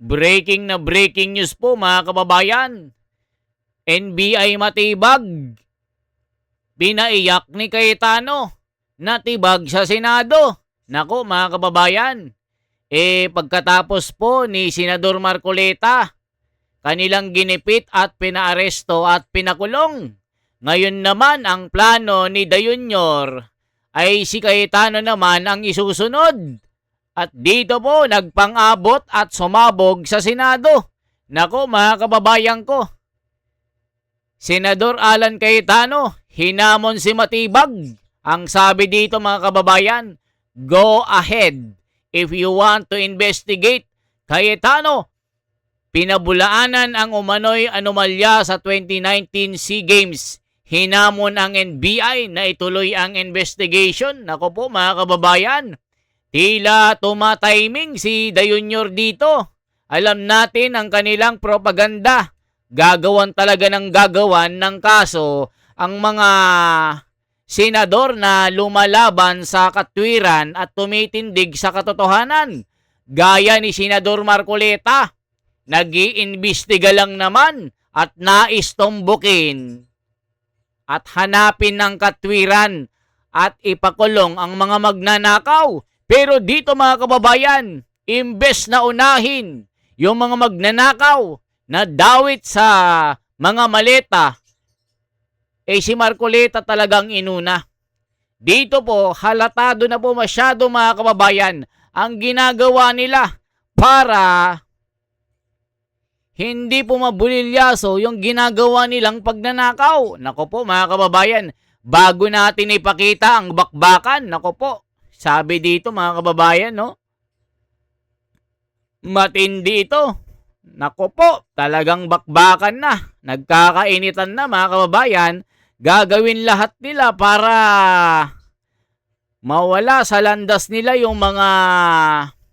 Breaking na breaking news po mga kababayan. NBI matibag. Pinaiyak ni Cayetano. Natibag sa Senado. Nako mga kababayan. Pagkatapos po ni Senador Marcoleta, kanilang ginipit at pinaaresto at pinakulong. Ngayon naman ang plano ni De Junior ay si Cayetano naman ang isusunod. At dito po nagpang-abot at sumabog sa Senado. Nako mga kababayan ko. Senador Alan Cayetano, hinamon si Matibag. Ang sabi dito mga kababayan, go ahead if you want to investigate. Cayetano, pinabulaanan ang umano'y anomalya sa 2019 SEA Games. Hinamon ang NBI na ituloy ang investigation. Nako po mga kababayan, tila tumatiming si De Junior dito. Alam natin ang kanilang propaganda. Gagawan talaga ng gagawan ng kaso ang mga senador na lumalaban sa katwiran at tumitindig sa katotohanan. Gaya ni Senador Marcoleta, nag-iimbestiga lang naman at nais tumbukin at hanapin ng katwiran at ipakulong ang mga magnanakaw. Pero dito mga kababayan, imbes na unahin yung mga magnanakaw na dawit sa mga maleta, si Marcoleta talagang inuna. Dito po, halatado na po masyado mga kababayan ang ginagawa nila para hindi po mabulilyaso yung ginagawa nilang pagnanakaw. Nako po mga kababayan, bago natin ipakita ang bakbakan, nako po, sabi dito mga kababayan, no? Matindi ito. Nako po, talagang bakbakan na. Nagkakainitan na mga kababayan. Gagawin lahat nila para mawala sa landas nila yung mga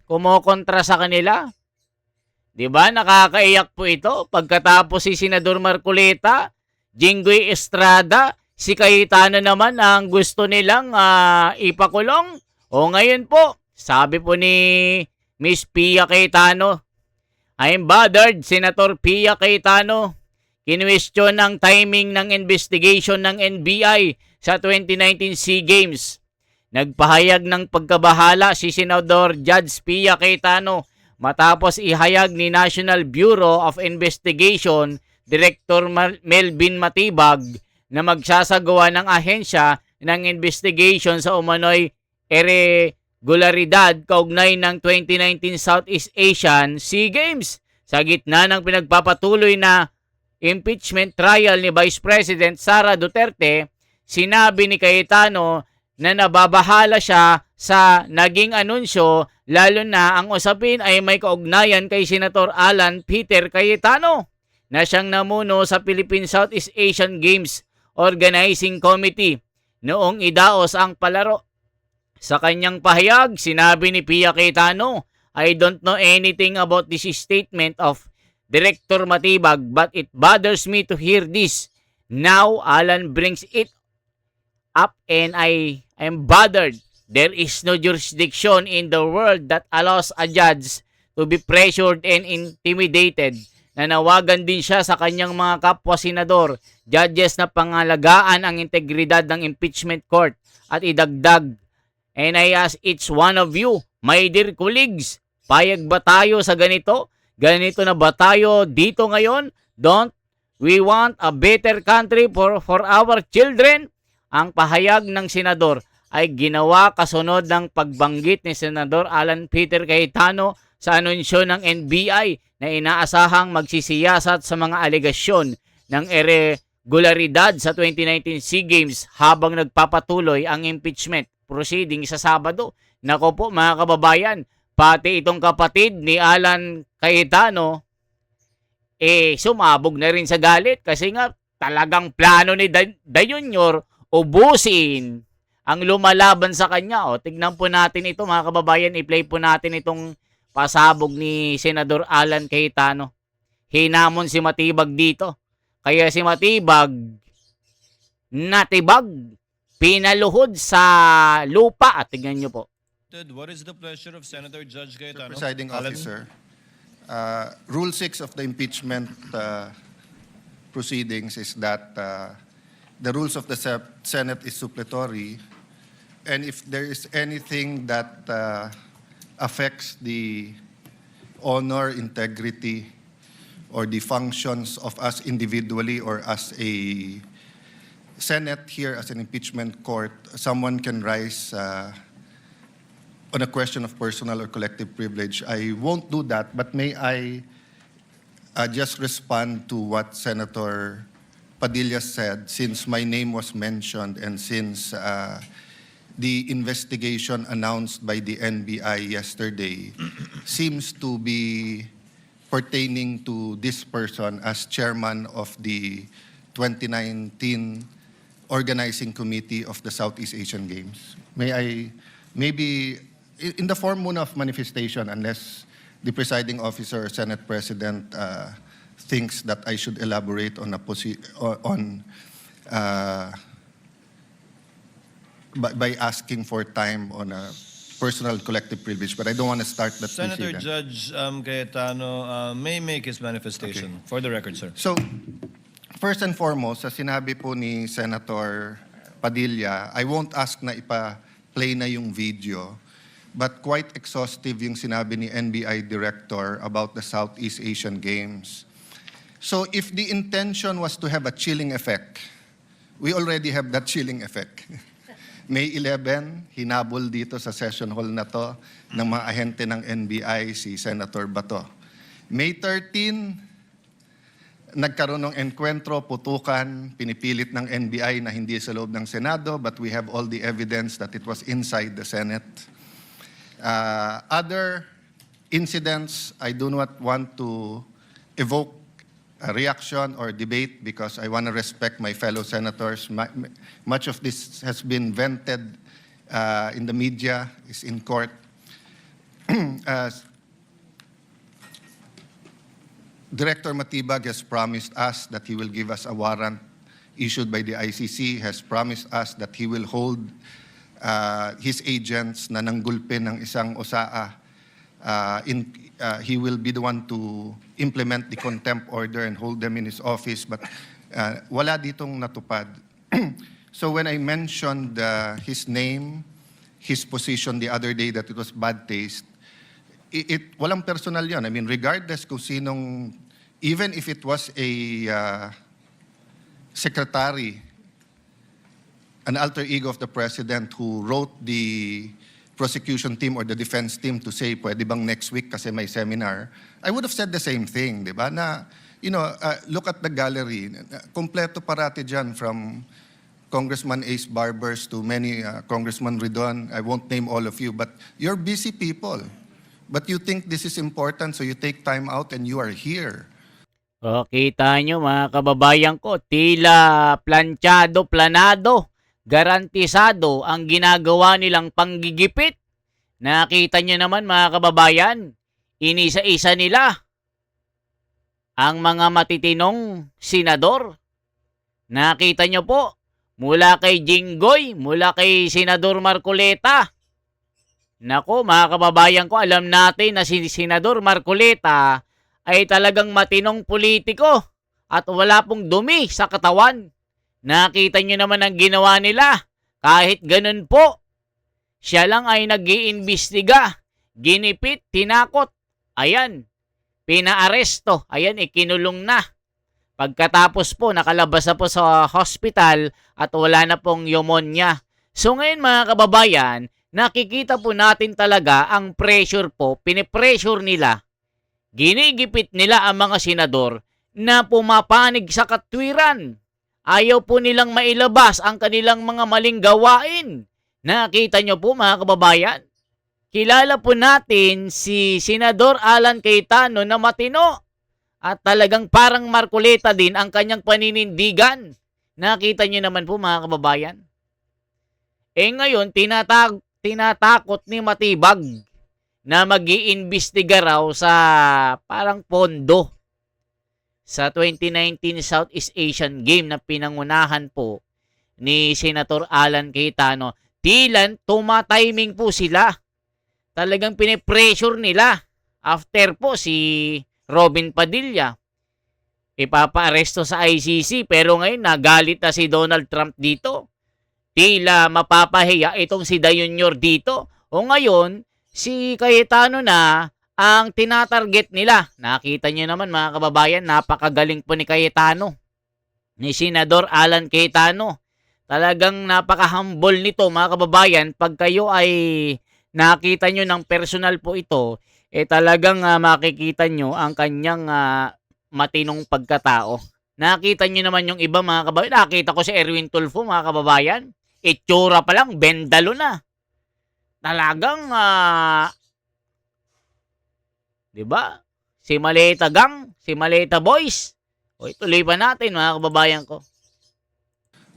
kumokontra sa kanila. Diba? Nakakaiyak po ito. Pagkatapos si Senador Marcoleta, Jinggoy Estrada, si Cayetano naman ang gusto nilang ipakulong. O ngayon po, sabi po ni Miss Pia Cayetano, I'm bothered, Senator Pia Cayetano. Kinwestiyon ang timing ng investigation ng NBI sa 2019 SEA Games. Nagpahayag ng pagkabahala si Senador Judge Pia Cayetano matapos ihayag ni National Bureau of Investigation Director Melvin Matibag na magsasagawa ng ahensya ng investigation sa umano'y irregularidad kaugnay ng 2019 Southeast Asian SEA Games. Sa gitna ng pinagpapatuloy na impeachment trial ni Vice President Sara Duterte, sinabi ni Cayetano na nababahala siya sa naging anunsyo, lalo na ang usapin ay may kaugnayan kay Senator Alan Peter Cayetano na siyang namuno sa Philippine Southeast Asian Games Organizing Committee noong idaos ang palaro. Sa kanyang pahayag, sinabi ni Pia Cayetano, I don't know anything about this statement of Director Matibag, but it bothers me to hear this. Now, Alan brings it up and I am bothered. There is no jurisdiction in the world that allows a judge to be pressured and intimidated. Nanawagan din siya sa kanyang mga kapwa senador, judges na pangalagaan ang integridad ng impeachment court at idagdag. And I ask each one of you, my dear colleagues, payag ba tayo sa ganito? Ganito na ba tayo dito ngayon? Don't we want a better country for our children? Ang pahayag ng senador ay ginawa kasunod ng pagbanggit ni Senador Alan Peter Cayetano sa anunsyo ng NBI na inaasahang magsisiyasat sa mga alegasyon ng irregularidad sa 2019 SEA Games habang nagpapatuloy ang impeachment proceeding sa Sabado. Nako po mga kababayan, pati itong kapatid ni Alan Cayetano, sumabog na rin sa galit kasi nga talagang plano ni De Junior ubusin ang lumalaban sa kanya. O, tignan po natin ito mga kababayan, i-play po natin itong pasabog ni Senador Alan Cayetano. Hinamon si Matibag dito. Kaya si Matibag, natibag, pinaluhod sa lupa. At tignan nyo po. What is the pleasure of Senator Judge Cayetano? Presiding Alan? officer, Rule 6 of the impeachment proceedings is that the rules of the Senate is suppletory, and if there is anything that affects the honor, integrity, or the functions of us individually or as a Senate here as an impeachment court, someone can rise on a question of personal or collective privilege. I won't do that, but may I just respond to what Senator Padilla said, since my name was mentioned and since the investigation announced by the NBI yesterday seems to be pertaining to this person as chairman of the 2019 Organizing Committee of the Southeast Asian Games. May I, maybe, in the form muna of manifestation, unless the presiding officer or Senate President thinks that I should elaborate on by asking for time on a personal collective privilege, but I don't want to start that Senator precedent. Judge Cayetano may make his manifestation. Okay. For the record, sir. So, first and foremost, sa sinabi po ni Senator Padilla, I won't ask na ipa-play na yung video, but quite exhaustive yung sinabi ni NBI Director about the Southeast Asian Games. So if the intention was to have a chilling effect, we already have that chilling effect. May 11, hinabol dito sa session hall na to ng mga ahente ng NBI si Senator Bato. May 13, nagkaroon ng enkwentro, putukan, pinipilit ng NBI na hindi sa loob ng Senado, but we have all the evidence that it was inside the Senate. Other incidents, I do not want to evoke a reaction or debate because I want to respect my fellow senators. Much of this has been vented in the media, is in court. Director Matibag has promised us that he will give us a warrant issued by the ICC, has promised us that he will hold his agents na nanggulpi ng isang OSAA. He will be the one to implement the contempt order and hold them in his office, but wala ditong natupad. So when I mentioned his name, his position the other day that it was bad taste, walang personal yan. I mean, regardless kung sinong, even if it was a secretary, an alter ego of the president who wrote the prosecution team or the defense team to say, pwede bang next week kasi may seminar, I would have said the same thing, di ba? Na, you know, look at the gallery. Kompleto parati dyan from Congressman Ace Barbers to many Congressman Ridon. I won't name all of you, but you're busy people. But you think this is important, so you take time out and you are here. O, kita nyo mga kababayan ko, tila planado, garantisado ang ginagawa nilang panggigipit. Nakita nyo naman mga kababayan, inisa-isa nila ang mga matitinong senador. Nakita nyo po, mula kay Jinggoy, mula kay Senador Marcoleta. Nako mga kababayan ko, alam natin na si Senador Marcoleta ay talagang matinong politiko at wala pong dumi sa katawan. Nakita nyo naman ang ginawa nila. Kahit ganun po, siya lang ay nag-iimbestiga, ginipit, tinakot. Ayan, pinaaresto. Ayan, ikinulong na. Pagkatapos po, nakalabas na po sa hospital at wala na pong pneumonia. So ngayon mga kababayan, nakikita po natin talaga ang pressure po, pinipressure nila. Ginigipit nila ang mga senador na pumapanig sa katwiran. Ayaw po nilang mailabas ang kanilang mga maling gawain. Nakita nyo po mga kababayan, kilala po natin si Senador Alan Cayetano na matino. At talagang parang Marcoleta din ang kanyang paninindigan. Nakita nyo naman po mga kababayan. Eh ngayon, tinatakot ni Matibag na mag-iimbestiga raw sa parang pondo sa 2019 Southeast Asian Game na pinangunahan po ni Senator Alan Cayetano. Tila tumatiming po sila. Talagang pinipressure nila. After po si Robin Padilla, ipapaaresto sa ICC, pero ngayon nagalit na si Donald Trump dito. Tila mapapahiya itong si Da Junior dito. O ngayon, si Cayetano na ang tinatarget nila. Nakita nyo naman mga kababayan, napakagaling po ni Cayetano, ni Senador Alan Cayetano. Talagang napaka-humble nito mga kababayan. Pag kayo ay nakita nyo ng personal po ito, talagang makikita nyo ang kanyang matinong pagkatao. Nakita nyo naman yung iba mga kababayan. Nakita ko si Erwin Tulfo mga kababayan. Itsura pa lang, bendalo na. Talagang, 'di ba? Si Maleta Gang, si Maleta Boys. O ituloy pa natin mga kababayan ko.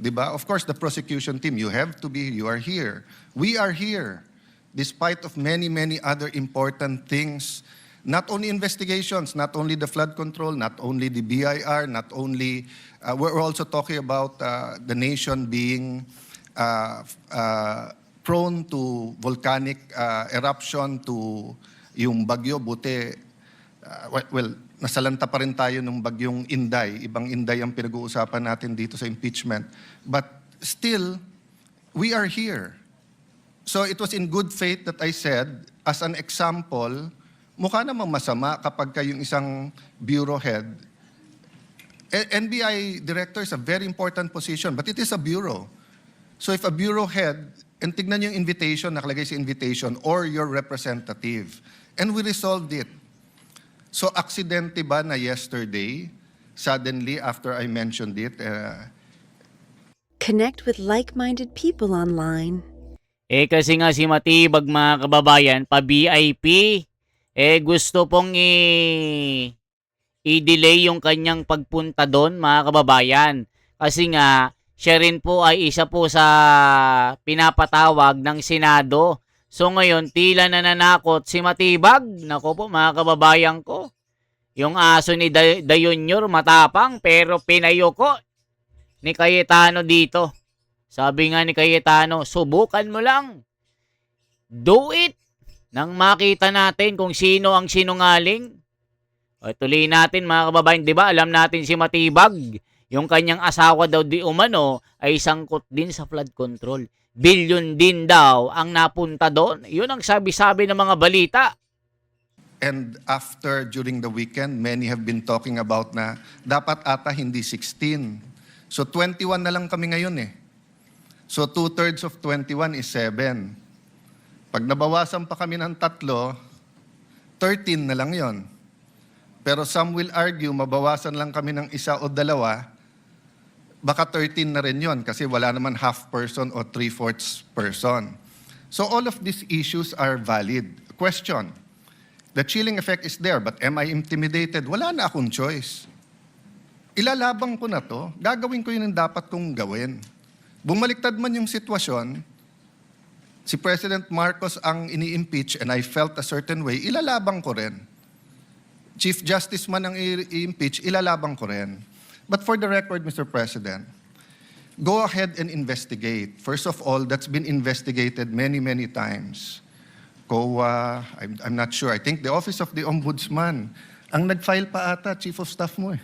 Diba? Of course, the prosecution team, you are here. We are here. Despite of many, many other important things, not only investigations, not only the flood control, not only the BIR, not only, we're also talking about the nation being prone to volcanic eruption, to yung bagyo, buti, nasalanta pa rin tayo ng bagyong Inday. Ibang Inday ang pinag-uusapan natin dito sa impeachment. But still, we are here. So it was in good faith that I said, as an example, mukha namang masama kapag kayong isang bureau head. NBI director is a very important position, but it is a bureau. So if a bureau head, and tignan yung invitation, nakalagay sa invitation, or your representative, and we resolved it. So, aksidente ba na yesterday, suddenly after I mentioned it, Connect with like-minded people online. Kasi nga si Matibag mga kababayan, pa-VIP, gusto pong i-delay yung kanyang pagpunta doon mga kababayan. Kasi nga, siya rin po ay isa po sa pinapatawag ng Senado. So ngayon, tila nananakot si Matibag. Nako po mga kababayan ko. Yung aso ni Da Junior matapang pero pinayoko ni Cayetano dito. Sabi nga ni Cayetano, subukan mo lang. Do it. Nang makita natin kung sino ang sinungaling. O tuloy natin mga kababayan. Diba alam natin si Matibag. Yung kanyang asawa daw di umano ay sangkot din sa flood control. Billion din daw ang napunta doon. Yun ang sabi-sabi ng mga balita. and after, during the weekend, many have been talking about na dapat ata hindi 16. So 21 na lang kami ngayon eh. So 2/3 of 21 is 7. Pag nabawasan pa kami ng 3, 13 na lang yon. Pero some will argue, mabawasan lang kami ng 1 o 2, baka 13 na rin yon kasi wala naman half person o 3/4 person. So all of these issues are valid. Question, the chilling effect is there, but am I intimidated? Wala na akong choice. Ilalabang ko na to, gagawin ko yun ang dapat kong gawin. Bumaliktad man yung sitwasyon, si President Marcos ang ini-impeach and I felt a certain way, ilalabang ko rin. Chief Justice man ang i-impeach, ilalabang ko rin. But for the record, Mr. President, go ahead and investigate. First of all, that's been investigated many, many times. COA, I'm not sure. I think the Office of the Ombudsman, ang nag-file pa ata, Chief of Staff mo eh.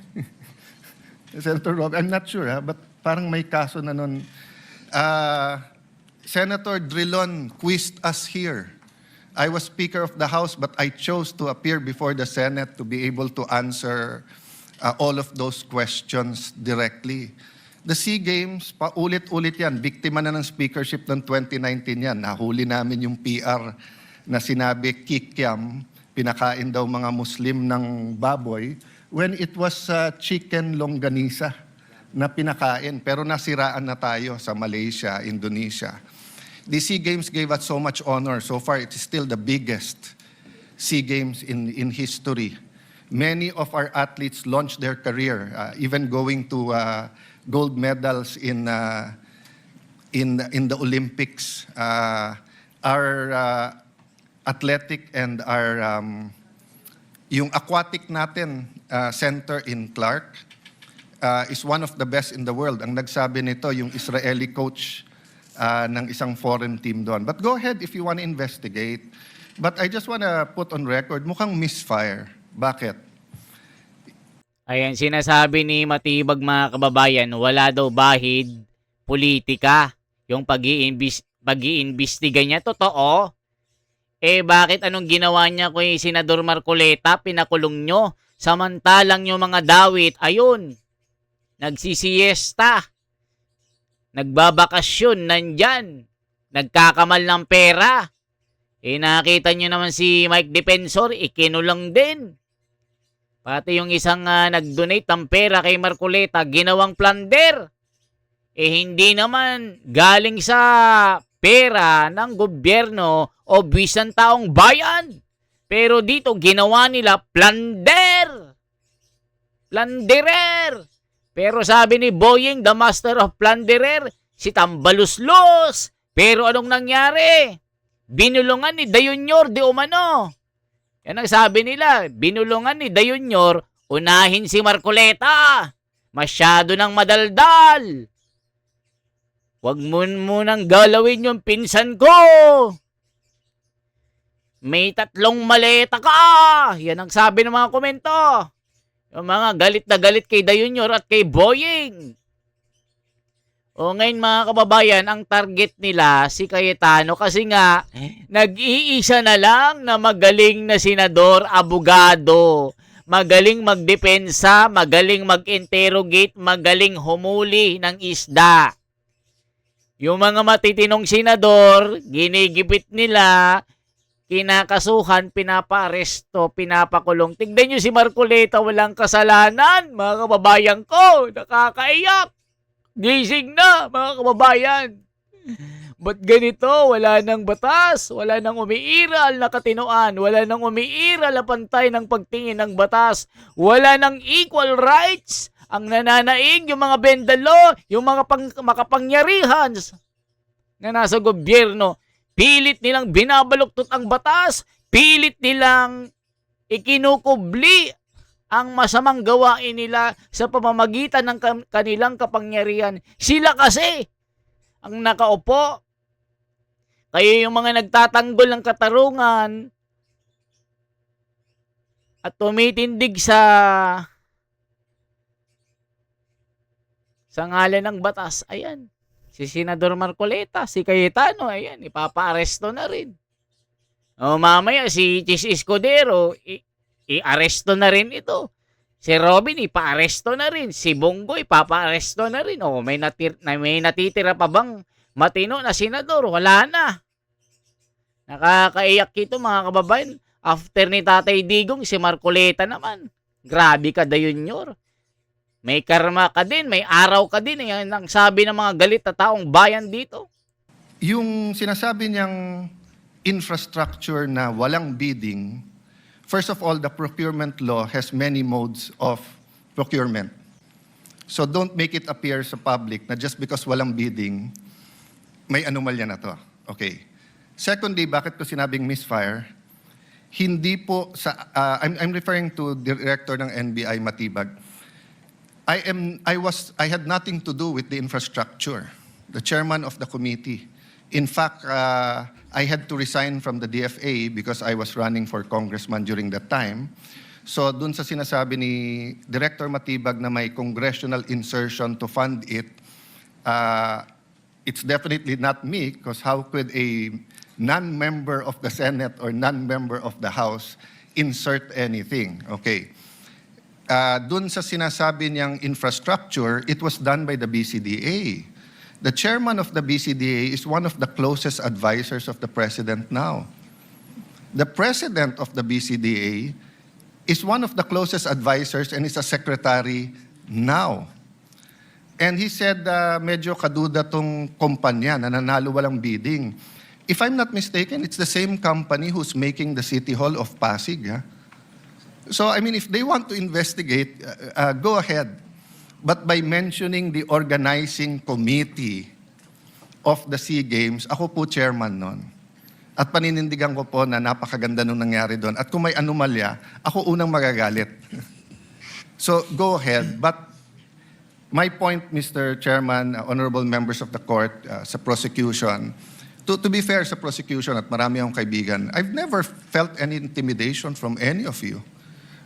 Senator Rob, I'm not sure but parang may kaso na nun. Senator Drilon quizzed us here. I was Speaker of the House, but I chose to appear before the Senate to be able to answer all of those questions directly. The SEA Games, paulit-ulit yan. Biktima na ng speakership ng 2019 yan. Nahuli namin yung PR na sinabi kikiam, pinakain daw mga Muslim ng baboy, when it was chicken longganisa na pinakain. Pero nasiraan na tayo sa Malaysia, Indonesia. The SEA Games gave us so much honor. So far, it is still the biggest SEA Games in history. Many of our athletes launched their career, even going to gold medals in the Olympics. Our athletic and our yung aquatic natin center in Clark is one of the best in the world. Ang nagsabi nito yung Israeli coach ng isang foreign team doon. But go ahead if you want to investigate. But I just want to put on record, mukhang misfire. Bakit? Ayan, sinasabi ni Matibag mga kababayan, wala daw bahid politika. Yung pag-iimbestiga niya, totoo. Bakit anong ginawa niya kay Senador Marcoleta? Pinakulong nyo. Samantalang yung mga dawit, ayun, nagsisiesta, nagbabakasyon, nandyan, nagkakamal ng pera. Nakita nyo naman si Mike Defensor, ikinulang din. Pati yung isang nag-donate ng pera kay Marcoleta, ginawang plunder. Hindi naman galing sa pera ng gobyerno o buwis ng taong bayan. Pero dito, ginawa nila plunder. Plunderer. Pero sabi ni Boying, the master of plunderer, si Tambaluslos. Pero anong nangyari? Binulungan ni Dayunyor di umano. Yan ang sabi nila. Binulungan ni Dayunyor, unahin si Marcoleta. Masyado nang madaldal. Huwag mo munang galawin yung pinsan ko. May 3 maleta ka. Yan ang sabi ng mga komento. Yung mga galit na galit kay Dayunyor at kay Boying. O ngayon mga kababayan, ang target nila si Cayetano kasi nga nag-iisa na lang na magaling na senador, abogado. Magaling magdepensa, magaling mag-interrogate, magaling humuli ng isda. Yung mga matitinong senador, ginigipit nila, kinakasuhan, pinapaaresto, pinapakulong. Tignan nyo si Marcoleta, walang kasalanan. Mga kababayan ko, nakakaiyak. Gising na, mga kababayan. Ba't ganito? Wala nang batas, wala nang umiiral na katinoan, wala nang umiiral na pantay ng pagtingin ng batas, wala nang equal rights. Ang nananaig, yung mga bendalo, yung mga makapangyarihan na nasa gobyerno, pilit nilang binabaluktot ang batas, pilit nilang ikinukubli ang masamang gawain nila sa pamamagitan ng kanilang kapangyarihan. Sila kasi ang nakaupo. Kaya yung mga nagtatanggol ng katarungan at tumitindig sa ngalan ng batas, ayan, si Senador Marcoleta, si Cayetano, ayan, ipapaaresto na rin. O mamaya si Chis Escudero, i-aresto na rin ito. Si Robin, ipa-aresto na rin. Si Bongo, ipapa-aresto na rin. O, may natitira pa bang matino na senador? Wala na. Nakakaiyak ito mga kababayan. After ni Tatay Digong, si Marcoleta naman. Grabe ka, Dayunyor. May karma ka din, may araw ka din. Yan ang sabi ng mga galit na taong bayan dito. Yung sinasabi niyang infrastructure na walang bidding, first of all, the procurement law has many modes of procurement. So don't make it appear sa public na just because walang bidding, may anomalya na to. Okay. Secondly, bakit ko sinabing misfire? Hindi po sa, I'm referring to Director ng NBI Matibag. I had nothing to do with the infrastructure. The chairman of the committee. In fact, I had to resign from the DFA because I was running for congressman during that time. So dun sa sinasabi ni Director Matibag na may congressional insertion to fund it, it's definitely not me because how could a non-member of the Senate or non-member of the House insert anything? Okay. Dun sa sinasabi niyang infrastructure, it was done by the BCDA. The chairman of the BCDA is one of the closest advisors of the president now. The president of the BCDA is one of the closest advisors and is a secretary now. And he said, medyo kaduda tong kumpanya na nanalo walang bidding. If I'm not mistaken, it's the same company who's making the City Hall of Pasig. Ha? So, I mean, if they want to investigate, go ahead. But by mentioning the organizing committee of the SEA Games, ako po chairman nun. At paninindigan ko po na napakaganda nung nangyari doon. At kung may anomalya, ako unang magagalit. So, go ahead. But my point, Mr. Chairman, honorable members of the court, sa prosecution, To be fair sa prosecution at marami akong kaibigan, I've never felt any intimidation from any of you.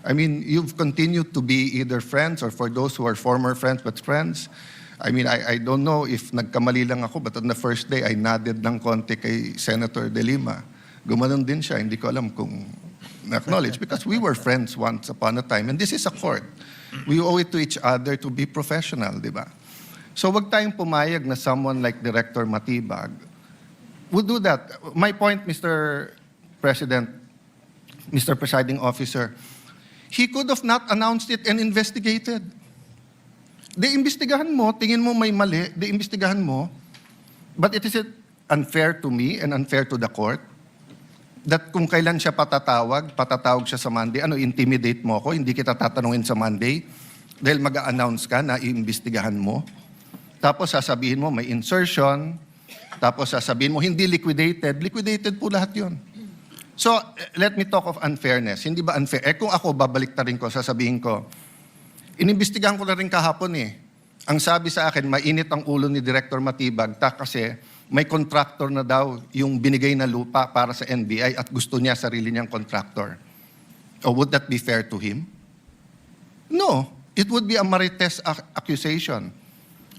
I mean, you've continued to be either friends or for those who are former friends but friends. I mean, I don't know if nagkamali lang ako, but on the first day, I nodded ng konti kay Senator De Lima. Gumanon din siya, hindi ko alam kung na-acknowledge because we were friends once upon a time and this is a court. We owe it to each other to be professional, di ba? So wag tayong pumayag na someone like Director Matibag would do that. My point, Mr. President, Mr. Presiding Officer, he could have not announced it and investigated. Imbestigahan mo, tingin mo may mali, imbestigahan mo. But it is unfair to me and unfair to the court that kung kailan siya patatawag siya sa Monday, intimidate mo ako, hindi kita tatanungin sa Monday dahil mag-a-announce ka na iimbestigahan mo. Tapos sasabihin mo may insertion, tapos sasabihin mo hindi liquidated po lahat yun. So, let me talk of unfairness. Hindi ba unfair? Kung ako, babalik na rin ko, sasabihin ko, inimbestigahan ko na rin kahapon eh. Ang sabi sa akin, mainit ang ulo ni Director Matibag kasi may contractor na daw yung binigay na lupa para sa NBI at gusto niya sarili niyang contractor. Oh, would that be fair to him? No. It would be a marites accusation.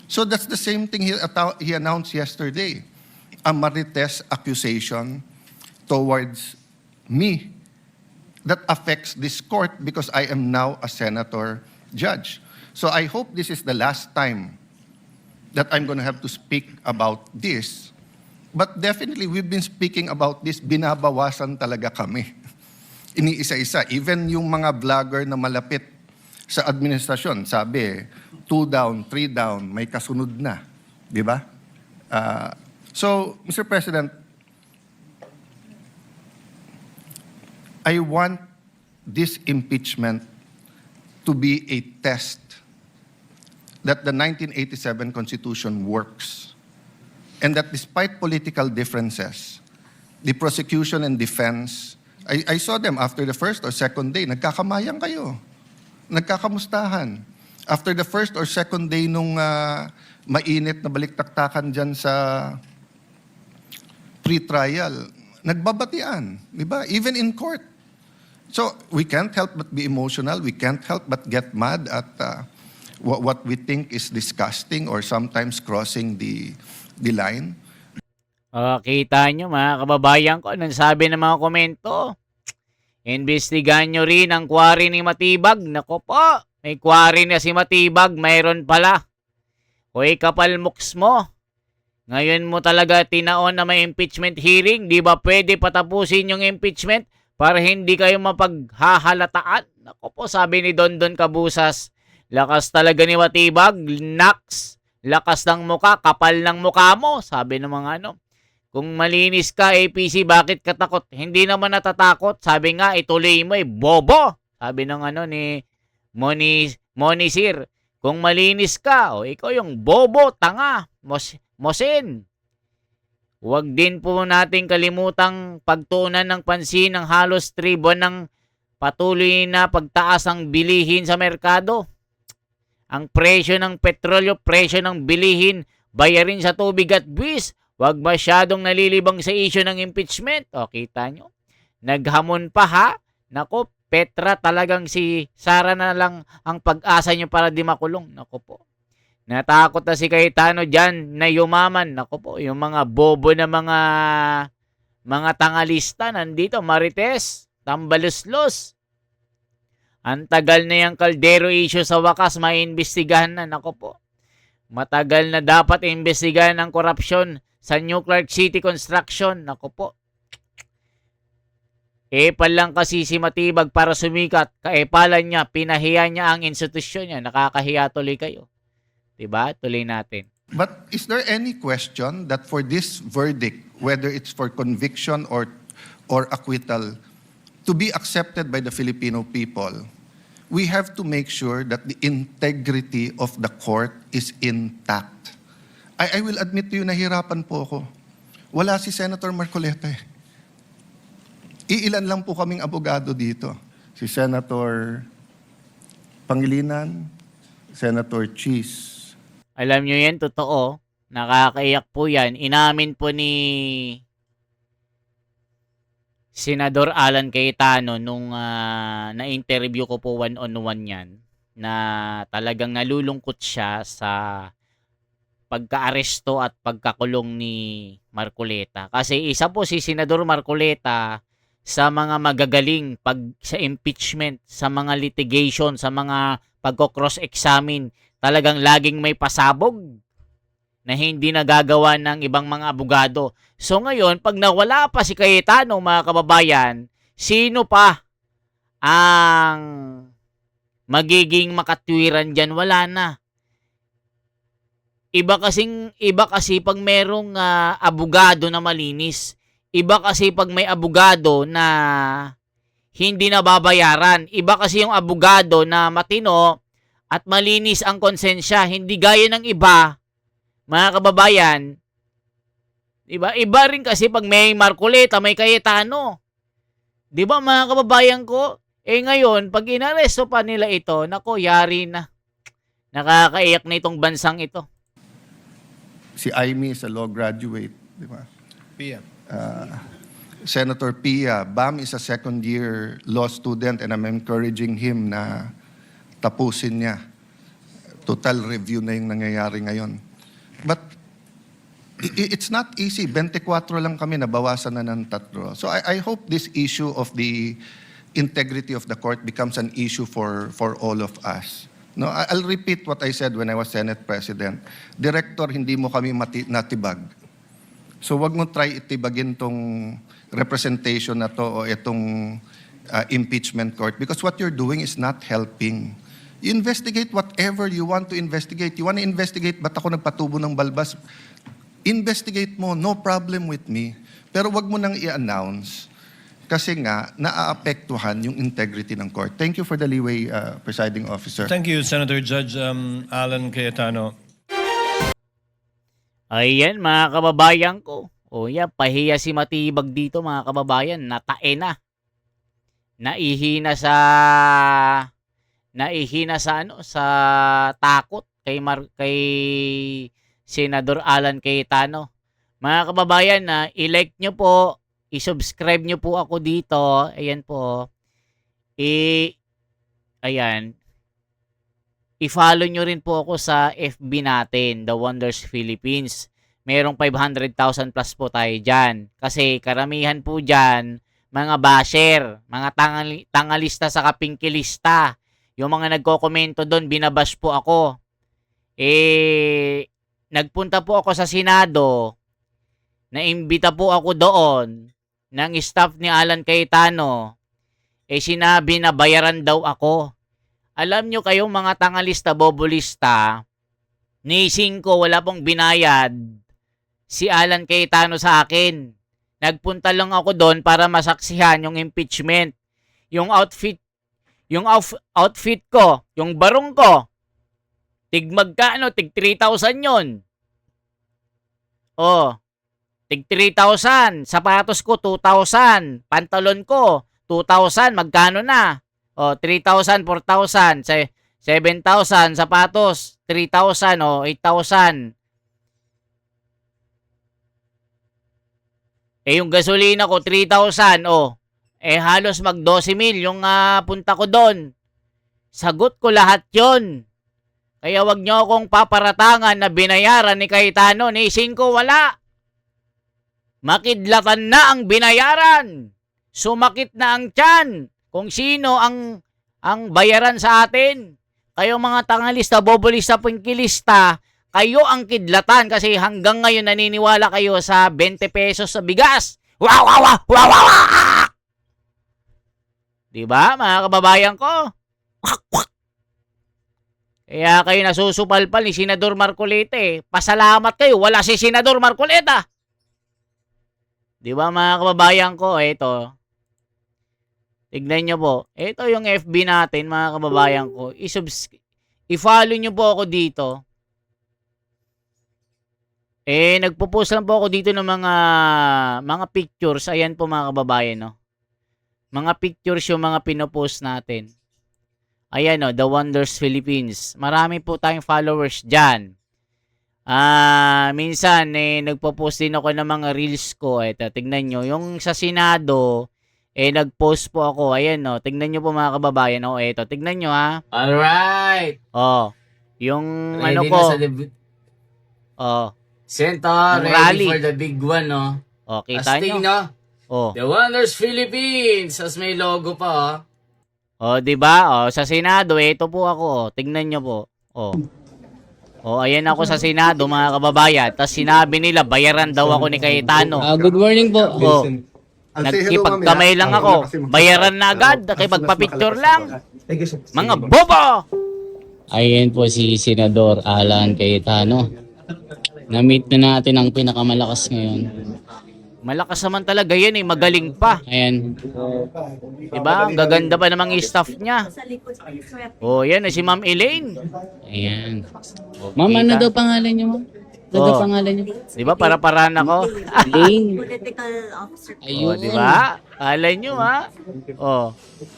So that's the same thing he announced yesterday. A marites accusation towards me that affects this court because I am now a senator judge. So I hope this is the last time that I'm going to have to speak about this. But definitely, we've been speaking about this, binabawasan talaga kami. Iniisa-isa. Even yung mga vlogger na malapit sa administrasyon, sabi, 2 down, 3 down, may kasunod na. Di ba? So, Mr. President, I want this impeachment to be a test that the 1987 Constitution works and that despite political differences, the prosecution and defense, I saw them after the first or second day, nagkakamayang kayo, nagkakamustahan. After the first or second day nung mainit na baliktaktakan dyan sa pre-trial, nagbabatian, di ba? Even in court. So we can't help but be emotional. We can't help but get mad at what we think is disgusting or sometimes crossing the line. Kita nyo mga kababayan ko, anong sabi ng mga komento? Imbestigahan nyo rin ang quarry ni Matibag. Nako po, may quarry na si Matibag, mayroon pala. Hoy kapal muks mo. Ngayon mo talaga tinaon na may impeachment hearing. Di ba pwede patapusin yung impeachment para hindi kayo mapaghahalataan? Nako po, sabi ni Dondon Cabusas, lakas talaga ni Matibag, naks, lakas ng muka, kapal ng muka mo, sabi ng mga Kung malinis ka, APC, bakit ka takot? Hindi naman natatakot, sabi nga, ituloy mo bobo, sabi ng ni Moni Sir. Kung malinis ka, ikaw yung bobo, tanga, mosin. Huwag din po nating kalimutang pagtuunan ng pansin ng halos 3 buwan ng patuloy na pagtaas ng bilihin sa merkado. Ang presyo ng petrolyo, presyo ng bilihin, bayarin sa tubig at buwis. Huwag masyadong nalilibang sa issue ng impeachment. O, kita nyo? Naghamon pa ha? Nako, Petra, talagang si Sara na lang ang pag-asa nyo para di makulong. Nako po. Natakot na si Cayetano dyan na yumaman. Nako po, yung mga bobo na mga tangalista nandito, Marites, Tambaluslos. Ang tagal na yung Caldero issue sa wakas, maiimbestigahan na. Nako po. Matagal na dapat imbestigahan ang korupsyon sa New Clark City Construction. Nako po. Epal lang kasi si Matibag para sumikat. Kaepalan niya, pinahiya niya ang institusyon niya. Nakakahiya tuloy kayo. Diba? Tuloy natin. But is there any question that for this verdict, whether it's for conviction or acquittal, to be accepted by the Filipino people, we have to make sure that the integrity of the court is intact. I will admit to you, nahirapan po ako. Wala si Senator Marcoleta eh. Iilan lang po kaming abogado dito. Si Senator Pangilinan, Senator Cheese. Alam nyo yan, totoo. Nakakaiyak po yan. Inamin po ni Senador Alan Cayetano nung na-interview ko po one-on-one yan na talagang nalulungkot siya sa pagka-aresto at pagkakulong ni Marcoleta. Kasi isa po si Senador Marcoleta sa mga magagaling sa impeachment, sa mga litigation, sa mga pagko-cross-examine. Talagang laging may pasabog na hindi nagagawa ng ibang mga abogado. So ngayon, pag nawala pa si Cayetano, mga kababayan, sino pa ang magiging makatwiran dyan? Wala na. Iba kasi pag merong abogado na malinis. Iba kasi pag may abogado na hindi nababayaran. Iba kasi yung abogado na matino at malinis ang konsensya. Hindi gaya ng iba, mga kababayan. Iba rin kasi pag may Marcoleta, may Cayetano. Di ba mga kababayan ko? Ngayon, pag inaresto pa nila ito, nako, yari na. Nakakaiyak na itong bansang ito. Si Amy is a law graduate, di ba? Pia. Senator Pia, Bam is a second-year law student and I'm encouraging him na tapusin niya. Total review na yung nangyayari ngayon. But it's not easy. 24 lang kami, nabawasan na ng 3. So I hope this issue of the integrity of the court becomes an issue for all of us. No, I'll repeat what I said when I was Senate President. Director, hindi mo kami natibag. So wag mo try itibagin tong representation na to o itong impeachment court because what you're doing is not helping. You investigate whatever you want to investigate. You want to investigate ba't ako nagpatubo ng balbas? Investigate mo, no problem with me. Pero wag mo nang i-announce kasi nga naaapektuhan yung integrity ng court. Thank you for the leeway, Presiding Officer. Thank you, Senator Judge Alan Cayetano. Ayan, mga kababayan ko. O yan, pahiya si Matibag dito, mga kababayan. Natae na. Naihina sa takot kay Senador Alan Cayetano. Mga kababayan, i-like nyo po, i-subscribe nyo po ako dito. Ayan po. Ayan. I-follow nyo rin po ako sa FB natin, The Wonders Philippines. Merong 500,000 plus po tayo dyan. Kasi karamihan po dyan, mga basher, mga tangalista sa kapingkilista. Yung mga nagko-komento doon, binabash po ako. Nagpunta po ako sa Senado, naimbita po ako doon ng staff ni Alan Cayetano. Sinabi na bayaran daw ako. Alam nyo kayong mga tangalista, bobolista, ni 5 wala pong binayad si Alan Cayetano sa akin. Nagpunta lang ako doon para masaksihan yung impeachment. Yung outfit ko, yung barong ko, tig 3,000 yon. Tig 3,000. Sapatos ko, 2,000. Pantalon ko, 2,000. Magkano na? 3,000, 4,000. 7,000. Sapatos, 3,000. 8,000. Yung gasolina ko, 3,000. Halos mag 12,000 yung punta ko doon. Sagot ko lahat yon. Kaya wag nyo akong paparatangan na binayaran ni Cayetano. Ni 5 wala. Makidlatan na ang binayaran. Sumakit na ang tiyan kung sino ang bayaran sa atin. Kayo mga tangalista, bobolista, pingkilista, kayo ang kidlatan kasi hanggang ngayon naniniwala kayo sa 20 pesos sa bigas. Wow, wow, wow, wow, wow. Diba, mga kababayan ko? Kaya kayo nasusupalpal ni Senador Marcoleta. Pasalamat kayo, wala si Senador Marcoleta. Di ba mga kababayan ko? Ito. Tignan nyo po. Ito yung FB natin mga kababayan ko. I-follow nyo po ako dito. Nagpo-post lang po ako dito ng mga pictures. Ayan po mga kababayan, no? Mga pictures yung mga pinopost natin. Ayan, no? The Wonders Philippines. Marami po tayong followers dyan. Minsan nagpo-post din ako ng mga reels ko. Ito, tignan nyo. Yung sa Senado, nag-post po ako. Ayan, no. Tignan nyo po mga kababayan. Oh, ito, tignan nyo ha. Alright! Oh, yung Ready ano na ko. sa debut. Oh, Senator, Yung ready rally. for the big one, no? oh, kita Astig, nyo. no? Oh, The Wonders Philippines! As may logo pa, oh. oh, di ba? Oh, sa Senado, ito po ako. Oh. Tignan nyo po. Oh. Oh, ayan ako sa Senado, mga kababayan. Tapos sinabi nila, bayaran daw ako ni Cayetano. Good morning po. Oh, nagkipagkamay lang ako. Bayaran na agad. Nakipagpapicture lang. Mga bobo! Ayan po si Senador Alan Cayetano. Na-meet na natin ang pinakamalakas ngayon. Malakas naman talaga yan magaling pa. Ayan. Diba? Ang gaganda pa namang staff niya. Oh, yan si Ma'am Elaine. Ayan. Oh, Ma'am, ano kita. daw pangalan niyo, ma'am? Ano daw Oh. pangalan niyo? Diba? Para-paraan ako. Lane. Political officer. Oh, Ayun. diba? Akala nyo ha? Oh.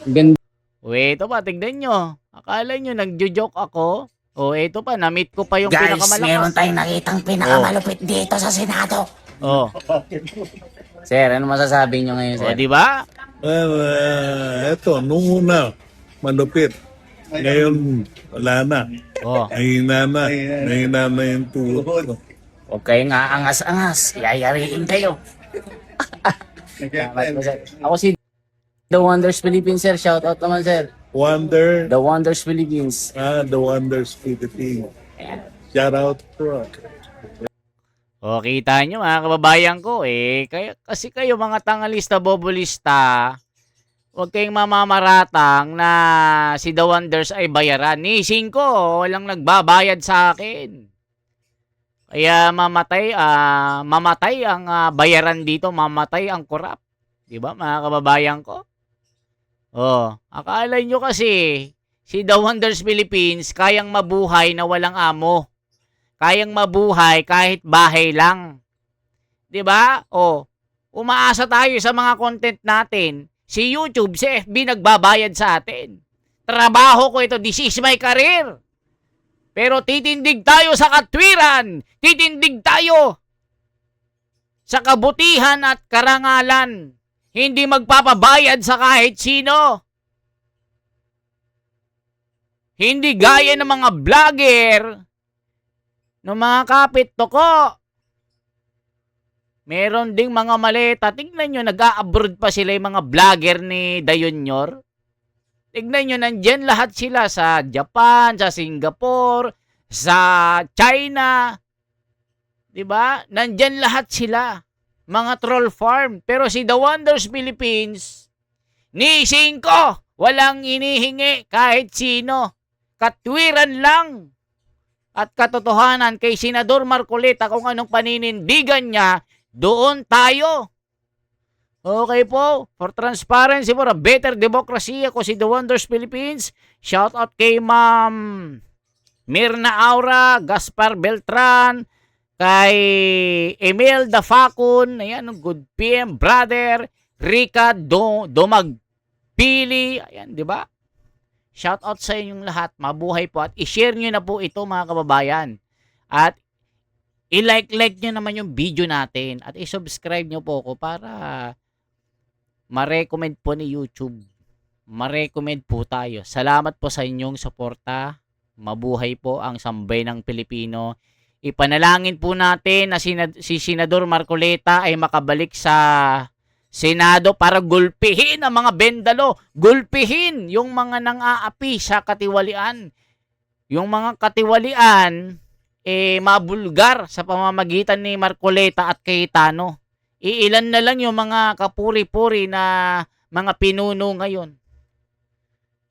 Ganda. Wait, ito pa, tignan nyo. Akala nyo, nagjo-joke ako. Oh, ito pa, na-meet ko pa yung Guys, pinakamalakas. meron tayong nakitang pinakamalupit dito sa Senado. Oh, Sir, ano masasabi niyo ngayon, oh, diba? Well, eto, nung una, malupit. Ngayon, wala na. Oh, Nahina na. Nahina na yung tulog ko. Huwag kayong aangas-angas. Yayariin kayo. Ako si The Wonders Philippines, sir. Shout out naman, sir. Wonder, The Wonders Philippines. the Wonders Philippines. Shout out to oh, kita nyo mga kababayan ko kasi kayo mga tangalista, bobolista, huwag kayong mamamaratang na si The Wonders ay bayaran. Nising ko, walang nagbabayad sa akin. Kaya mamatay ang bayaran dito, mamatay ang korap. Diba mga kababayan ko? Oh, akala nyo kasi si The Wonders Philippines kayang mabuhay na walang amo. Kayang mabuhay kahit bahay lang. 'Di ba? Oh, umaasa tayo sa mga content natin. Si YouTube, si FB nagbabayad sa atin. Trabaho ko ito, this is my career. Pero titindig tayo sa katwiran. Titindig tayo sa kabutihan at karangalan. Hindi magpapabayad sa kahit sino. Hindi gaya ng mga vlogger, ng mga kapit toko. Meron ding mga maleta. Tignan nyo, nag-a-abroad pa sila yung mga vlogger ni Dayonyor. Tignan nyo, nandyan lahat sila sa Japan, sa Singapore, sa China. Diba? Nandyan lahat sila. Mga troll farm. Pero si The Wonders Philippines, nising ko, walang inihingi kahit sino. Katwiran lang. At katotohanan kay Senador Marcoleta kung anong paninindigan niya, doon tayo. Okay po, for transparency, for a better democracy, ako si The Wonders Philippines. Shout out kay Ma'am Mirna Aura, Gaspar Beltran, kay Emil Dafacon, ayan, good PM, brother, Rica Domagpili, ayan, di ba? Shout out sa inyong lahat, mabuhay po at i-share nyo na po ito mga kababayan. At i-like nyo naman yung video natin at i-subscribe nyo po ako para ma-recommend po ni YouTube. Ma-recommend po tayo. Salamat po sa inyong suporta. Mabuhay po ang sambayanang Pilipino. Ipanalangin po natin na si Senador Marcoleta ay makabalik sa Senado para gulpihin ang mga bendalo. Gulpihin yung mga nang-aapi sa katiwalian. Yung mga katiwalian mabulgar sa pamamagitan ni Marcoleta at Cayetano. Iilan na lang yung mga kapuri-puri na mga pinuno ngayon.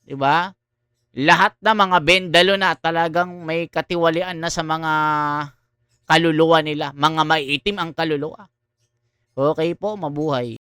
'Di ba? Lahat na mga bendalo na talagang may katiwalian na sa mga kaluluwa nila. Mga maiitim ang kaluluwa. Okay po, mabuhay.